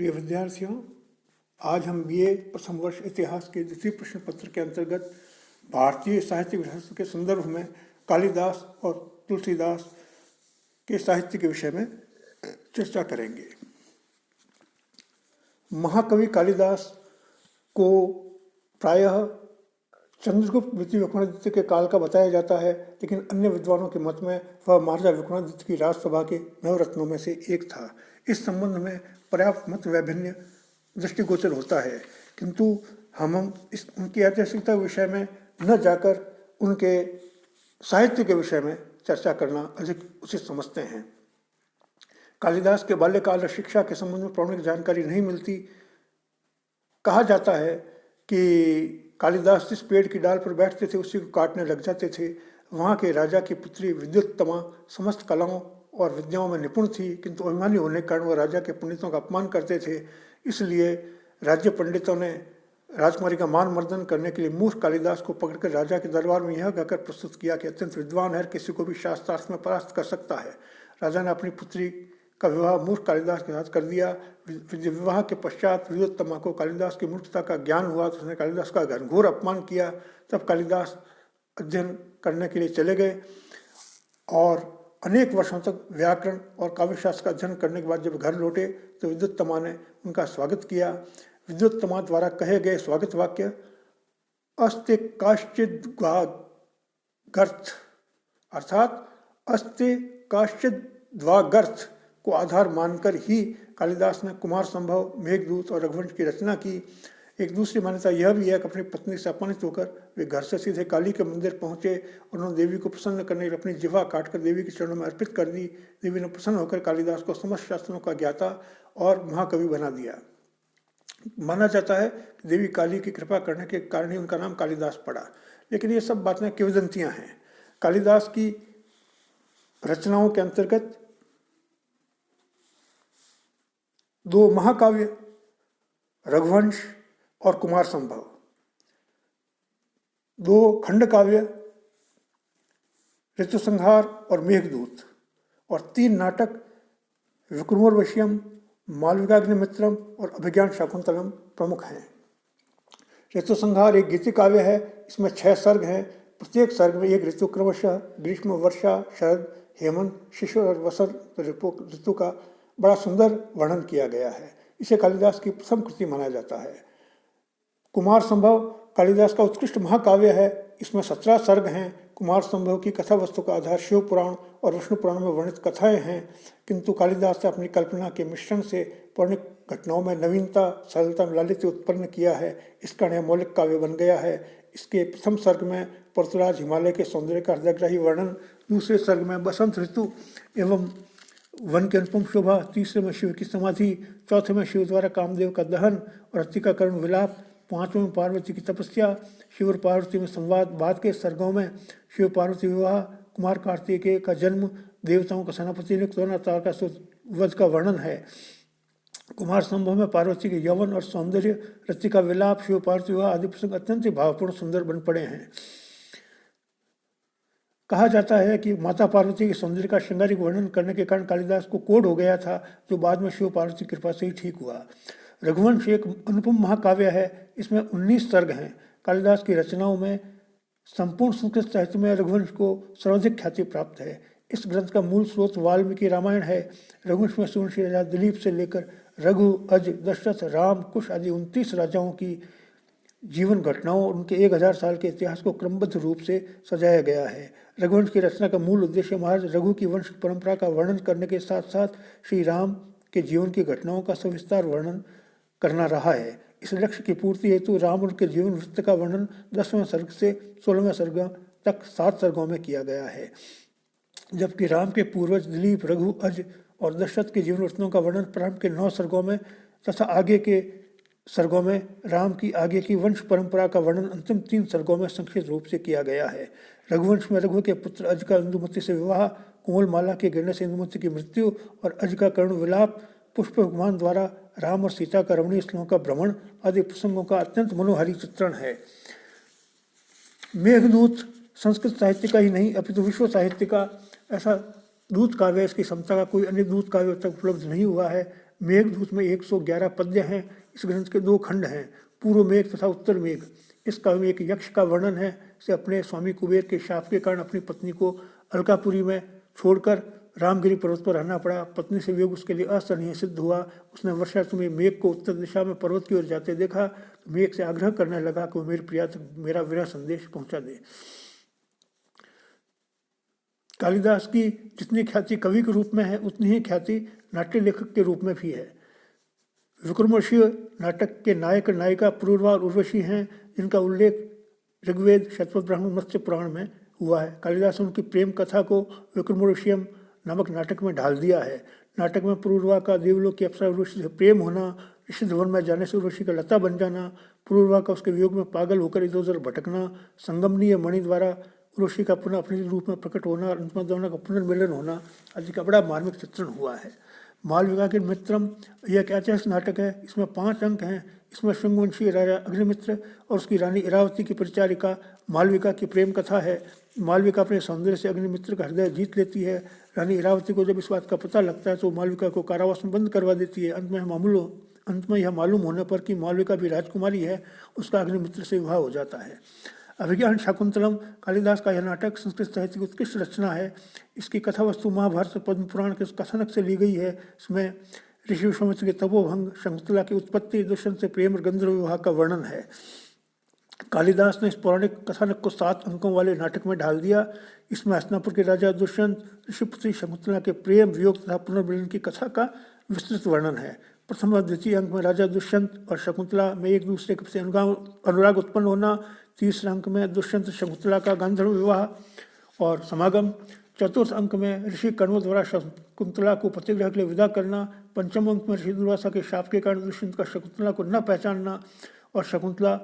प्रिय विद्यार्थियों, आज हम बीए प्रथम वर्ष इतिहास के द्वितीय प्रश्न पत्र के अंतर्गत भारतीय साहित्य विरासत के संदर्भ में कालिदास और तुलसीदास के साहित्य के विषय में चर्चा करेंगे। महाकवि कालिदास को प्रायः चंद्रगुप्त द्वितीय विक्रमादित्य के काल का बताया जाता है, लेकिन अन्य विद्वानों के मत में वह महाराजा विक्रमादित्य की राजसभा के नवरत्नों में से एक था। इस संबंध में पर्याप्त मत वैभिन्न दृष्टिगोचर होता है, किंतु हम उनकी ऐतिहासिकता के विषय में न जाकर उनके साहित्य के विषय में चर्चा करना अधिक उचित समझते हैं। कालिदास के बाल्यकाल और शिक्षा के संबंध में प्रामाणिक जानकारी नहीं मिलती। कहा जाता है कि कालिदास जिस पेड़ की डाल पर बैठते थे उसी को काटने लग जाते थे। वहाँ के राजा की पुत्री विद्युत्तमा समस्त कलाओं और विद्याओं में निपुण थी, किंतु अभिमानी होने के कारण वह राजा के पंडितों का अपमान करते थे। इसलिए राज्य पंडितों ने राजकुमारी का मान मर्दन करने के लिए मूर्ख कालिदास को पकड़कर राजा के दरबार में यह कहकर प्रस्तुत किया कि अत्यंत विद्वान है, किसी को भी शास्त्रार्थ में परास्त कर सकता है। राजा ने अपनी पुत्री का विवाह मूर्ख कालिदास के साथ कर दिया। विवाह के पश्चात विद्युत्तमा को कालिदास की मूर्खता का ज्ञान हुआ तो उसने कालिदास का घनघोर अपमान किया। तब कालिदास अध्ययन करने के लिए चले गए और अनेक वर्षों तक व्याकरण और काव्यशास्त्र का अध्ययन करने के बाद जब घर लौटे तो विद्युत्तमा ने उनका स्वागत किया। विद्युत्तमा द्वारा कहे गए स्वागत वाक्य अस्ति काश्चिद गर्थ अर्थात अस्ति काश्चिद द्वागर्थ को आधार मानकर ही कालिदास ने कुमार संभव, मेघदूत और रघुवंश की रचना की। एक दूसरी मान्यता यह भी है कि अपनी पत्नी से अपमानित होकर वे घर से सीधे काली के मंदिर पहुंचे और उन्होंने देवी को प्रसन्न करने के लिए अपनी जिह्वा काटकर देवी के चरणों में अर्पित कर दी। देवी ने प्रसन्न होकर कालिदास को समस्त शास्त्रों का ज्ञाता और महाकवि बना दिया। माना जाता है कि देवी काली की कृपा करने के कारण ही उनका नाम कालिदास पड़ा, लेकिन ये सब बातें किंवदंतियां हैं। कालिदास की रचनाओं के अंतर्गत दो महाकाव्य रघुवंश और कुमार संभव, दो खंड काव्य ऋतुसंहार और मेघदूत और तीन नाटक विक्रमोर्वशीयम, मालविकाग्निमित्रम और अभिज्ञान शाकुंतलम प्रमुख हैं। ऋतुसंहार एक गीति काव्य है। इसमें 6 सर्ग हैं। प्रत्येक सर्ग में एक ऋतु क्रमशः ग्रीष्म, वर्षा, शरद, हेमंत, शिशिर और वसंत ऋतु का बड़ा सुंदर वर्णन किया गया है। इसे कालिदास की प्रथम कृति माना जाता है। कुमार संभव कालिदास का उत्कृष्ट महाकाव्य है। इसमें 17 सर्ग हैं। कुमार संभव की कथा वस्तु का आधार शिव पुराण और विष्णु पुराण में वर्णित कथाएं हैं, किंतु कालिदास ने अपनी कल्पना के मिश्रण से पौराणिक घटनाओं में नवीनता, सरलता, लालित्य उत्पन्न किया है। इस कारण यह मौलिक काव्य बन गया है। इसके प्रथम सर्ग में पृथ्वीराज हिमालय के सौंदर्य का हृदयग्राही वर्णन, दूसरे सर्ग में बसंत ऋतु एवं वन की अनुपम शोभा, तीसरे में शिव की समाधि, चौथे में शिव द्वारा कामदेव का दहन और हत्ती का करुण विलाप, पांचवें में पार्वती की तपस्या, शिव और पार्वती में संवाद, बाद के सर्गों में शिव पार्वती विवाह, कुमार कार्तिकेय का जन्म, देवताओं का सेनापति नियुक्त होना, तारका वध का वर्णन है। कुमार संभव में पार्वती के यौवन और सौंदर्य, रति का विलाप, शिव पार्वती विवाह आदि प्रसंग अत्यंत ही भावपूर्ण सुंदर बन पड़े हैं। कहा जाता है कि माता पार्वती के सौंदर्य का श्रृंगारिक वर्णन करने के कारण कालिदास को कोढ़ हो गया था, जो बाद में शिव पार्वती की कृपा से ही ठीक हुआ। रघुवंश एक अनुपम महाकाव्य है। इसमें 19 सर्ग हैं। कालिदास की रचनाओं में संपूर्ण संस्कृत साहित्य में रघुवंश को सर्वाधिक ख्याति प्राप्त है। इस ग्रंथ का मूल स्रोत वाल्मीकि रामायण है। रघुवंश में सूर्यवंशी राजा दिलीप से लेकर रघु, अज, दशरथ, राम, कुश आदि 29 राजाओं की जीवन घटनाओं और उनके 1000 साल के इतिहास को क्रमबद्ध रूप से सजाया गया है। रघुवंश की रचना का मूल उद्देश्य महाराज रघु की वंश परंपरा का वर्णन करने के साथ साथ श्री राम के जीवन की घटनाओं का सविस्तार वर्णन करना रहा है। इस लक्ष्य की पूर्ति हेतु राम और उनके जीवन वृत्त का वर्णन 10वें सर्ग से 16वें सर्ग तक 7 सर्गों में किया गया है, जबकि राम के पूर्वज दिलीप, रघु, अज और दशरथ के जीवन वृत्तों का वर्णन प्रारंभ के 9 सर्गों में तथा आगे के सर्गों में राम की आगे की वंश परंपरा का वर्णन अंतिम 3 सर्गों में संक्षिप्त रूप से किया गया है। रघुवंश में रघु के पुत्र अज का इंदुमती से विवाह, कोमलमाला के गिरने से इंदुमती की मृत्यु और अज का करुण विलाप, पुष्प भगवान द्वारा राम और सीता का रमणीय स्थलों का भ्रमण आदि प्रसंगों का अत्यंत मनोहारी चित्रण है। मेघदूत संस्कृत साहित्य का ही नहीं अपितु विश्व साहित्य का ऐसा दूत काव्य, इसकी क्षमता का कोई अन्य दूत काव्य तक उपलब्ध नहीं हुआ है। मेघदूत में 111 पद्य हैं। इस ग्रंथ के 2 खंड हैं, पूर्व मेघ तथा उत्तर मेघ। इस काव्य में एक यक्ष का वर्णन है। इसे अपने स्वामी कुबेर के शाप के कारण अपनी पत्नी को अलकापुरी में छोड़कर रामगिरी पर्वत पर रहना पड़ा। पत्नी से वियोग उसके लिए असहनीय सिद्ध हुआ। उसने वर्षा ऋतु में मेघ को उत्तर दिशा में पर्वत की ओर जाते देखा तो मेघ से आग्रह करने लगा कि वो मेरी प्रिया तक मेरा विरह संदेश पहुंचा दे। कालिदास की जितनी ख्याति कवि के रूप में है, उतनी ही ख्याति नाट्य लेखक के रूप में भी है। विक्रमोर्वशीय नाटक के नायक और नायिका पुरूरवा और उर्वशी हैं, जिनका उल्लेख ऋग्वेद, शतपथ ब्राह्मण, मत्स्य पुराण में हुआ है। कालिदास ने उनकी प्रेम कथा को विक्रमोर्वशीयम नामक नाटक में ढाल दिया है। नाटक में पुरूरवा का देवलोक की अप्सरा उर्वशी से प्रेम होना, ऋषि वन में जाने से उर्वशी का लता बन जाना, पुरूरवा का उसके वियोग में पागल होकर इधर उधर भटकना, संगमनीय मणि द्वारा उर्वशी का पुनः अपने रूप में प्रकट होना और अंत में दोनों का पुनर्मिलन होना आदि का बड़ा मार्मिक चित्रण हुआ है। मालविका के मित्रम यह एक ऐतिहासिक नाटक है। इसमें 5 अंक हैं। इसमें शुंगवंशीय राजा अग्निमित्र और उसकी रानी इरावती की परिचारिका मालविका की प्रेम कथा है। मालविका अपने सौंदर्य से अग्निमित्र का हृदय जीत लेती है। रानी इरावती को जब इस बात का पता लगता है तो मालविका को कारावास में बंद करवा देती है। अंत में यह मालूम होने पर कि मालविका भी राजकुमारी है, उसका अग्निमित्र से विवाह हो जाता है। अभिज्ञान शाकुंतलम कालिदास का यह नाटक संस्कृत साहित्य की उत्कृष्ट रचना है। इसकी कथा वस्तु महाभारत और पद्म पुराण के कथानक से ली गई है। इसमें ऋषि विश्वामित्र के तपोभंग, शकुंतला की उत्पत्ति, दुष्यंत से प्रेम और गंधर्व विवाह का वर्णन है। कालिदास ने इस पौराणिक कथानक को 7 अंकों वाले नाटक में ढाल दिया। इसमें हस्तिनापुर के राजा दुष्यंत, ऋषिपुत्री शकुंतला के प्रेम, वियोग तथा पुनर्मिलन की कथा का विस्तृत वर्णन है। प्रथम और द्वितीय अंक में राजा दुष्यंत और शकुंतला में एक दूसरे के प्रति अनुराग उत्पन्न होना। तीसरे अंक में दुष्यंत शकुंतला का गंधर्व विवाह और समागम। चतुर्थ अंक में ऋषि कण्व द्वारा शकुंतला को पतिग्रह के लिए विदा करना। पंचम अंक में ऋषि दुर्वासा के शाप के कारण दुष्यंत का शकुंतला को न पहचानना और शकुंतला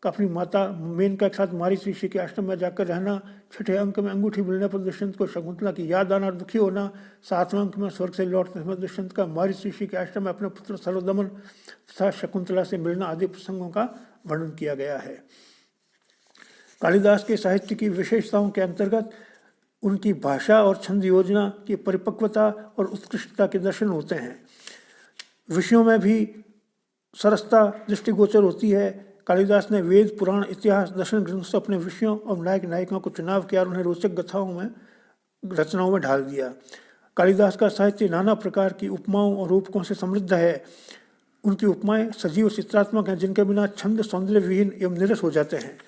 का अपनी माता मेनका के साथ मारीच ऋषि के आश्रम में जाकर रहना। छठे अंक में अंगूठी मिलने पर दुष्यंत को शकुंतला की याद आना और दुखी होना। 7वें अंक में स्वर्ग से लौटते समय दुष्यंत का मारीच ऋषि के आश्रम में अपने पुत्र सर्वदमन तथा शकुंतला से मिलना आदि प्रसंगों का वर्णन किया गया है। कालिदास के साहित्य की विशेषताओं के अंतर्गत उनकी भाषा और छंद योजना की परिपक्वता और उत्कृष्टता के दर्शन होते हैं। विषयों में भी सरसता दृष्टिगोचर होती है। कालिदास ने वेद, पुराण, इतिहास, दर्शन ग्रंथों से अपने विषयों और नायक नायिकाओं को चुनाव किया और उन्हें रोचक रचनाओं में ढाल दिया। कालिदास का साहित्य नाना प्रकार की उपमाओं और रूपकों से समृद्ध है। उनकी उपमाएं सजीव और चित्रात्मक हैं, जिनके बिना छंद सौंदर्य विहीन एवं निरस हो जाते हैं।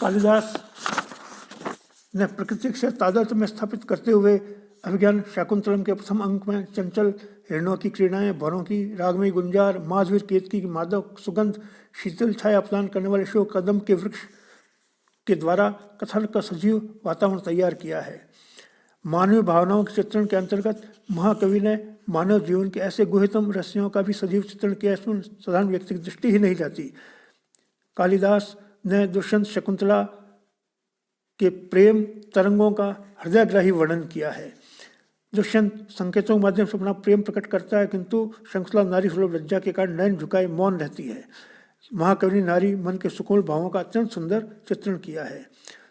कालिदास ने प्रकृति से तादात्म्य में स्थापित करते हुए अभिज्ञान शाकुंतलम के प्रथम अंक में चंचल हिरणों की क्रीड़ाएं, भरों की रागमयी गुंजार, माधवीर केतकी की मादक सुगंध, शीतल छाया प्रदान करने वाले शोक कदम के वृक्ष के द्वारा कथानक का सजीव वातावरण तैयार किया है। मानवीय भावनाओं के चित्रण के अंतर्गत महाकवि ने मानव जीवन के ऐसे गुह्यतम रहस्यों का भी सजीव चित्रण किया, इसमें साधारण व्यक्ति की दृष्टि ही नहीं जाती। कालिदास ने दुष्यंत शकुंतला के प्रेम तरंगों का हृदयग्राही वर्णन किया है। दुष्यंत संकेतों के माध्यम से अपना प्रेम प्रकट करता है, किंतु शकुंतला नारी सुलभ लज्जा के कारण नयन झुकाए मौन रहती है। महाकवि ने नारी मन के सुकोमल भावों का अत्यंत सुंदर चित्रण किया है।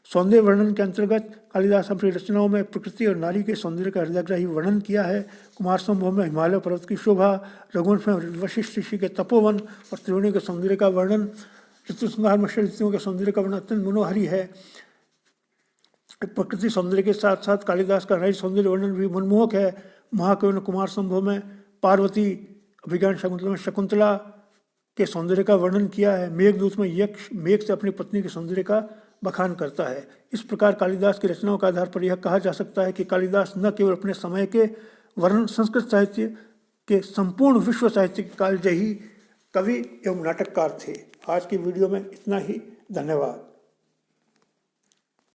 सौंदर्य वर्णन के अंतर्गत कालिदास अपनी रचनाओं में प्रकृति और नारी के सौंदर्य का हृदयग्राही वर्णन किया है। कुमार संभव में हिमालय पर्वत की शोभा, रघुवंश में वशिष्ठ ऋषि के तपोवन और त्रिवेणी के सौंदर्य का वर्णन, ऋतुसंहार में ऋतुओं के सौंदर्य का वर्णन अत्यंत मनोहारी है। प्रकृति सौंदर्य के साथ साथ कालिदास का नारी सौंदर्य वर्णन भी मनमोहक है। महाकवि ने कुमार संभव में पार्वती, अभिज्ञान शाकुंतलम में शकुंतला के सौंदर्य का वर्णन किया है। मेघदूत में यक्ष मेघ से अपनी पत्नी के सौंदर्य का बखान करता है। इस प्रकार कालिदास की रचनाओं के आधार पर यह कहा जा सकता है कि कालिदास न केवल अपने समय के वर्ण संस्कृत साहित्य के संपूर्ण विश्व साहित्य के कालजयी कवि एवं नाटककार थे। आज की वीडियो में इतना ही। धन्यवाद।